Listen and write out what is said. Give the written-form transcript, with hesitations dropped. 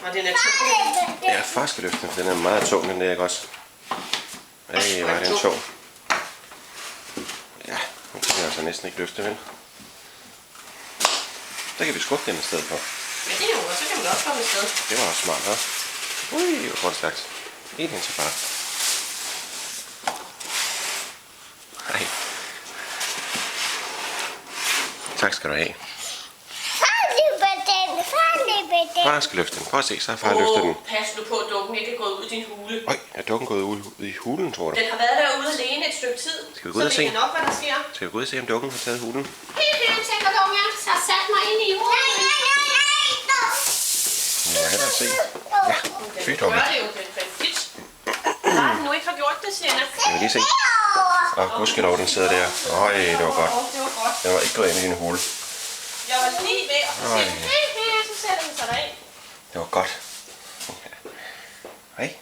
Og den er tung. Ja, forskeløften, den er meget tung, den der, ikke også? Ej, var den tung. Ja, nu kan jeg altså næsten ikke løfte, vel? Der kan vi skubbe den i stedet for. Ja, det er jo, så kan man også komme i sted. Det var også smart, hva'? Ui, hvor går det stærkt. Helt indtil bare. Hej. Tak skal du have. Far skal løfte den. Prøv at se, så har far løftet den. Pas nu på, at dukken ikke er gået ud i din hule. Øj, er dukken gået ud i hulen, tror du? Den har været derude alene et stykke tid. Skal vi gå ud og se? Så vi kan nok, hvad der sker. Skal vi gå ud og se, om dukken har taget hulen? Helt tænker dukken, jeg har sat mig ind i hulen. Jeg vil hellere se. Ja, fy dukken. Den gør det jo, den fandt fit. Nej, den nu ikke har gjort det, Sienna. Skal vi lige se? Og gudskelov, den sidder der. Øj, det var godt. Det var godt. Den var ikke gået ind i din hule. Jeg var lige ved, og så siger den, så sætter den sig derind. Det var godt. Hej.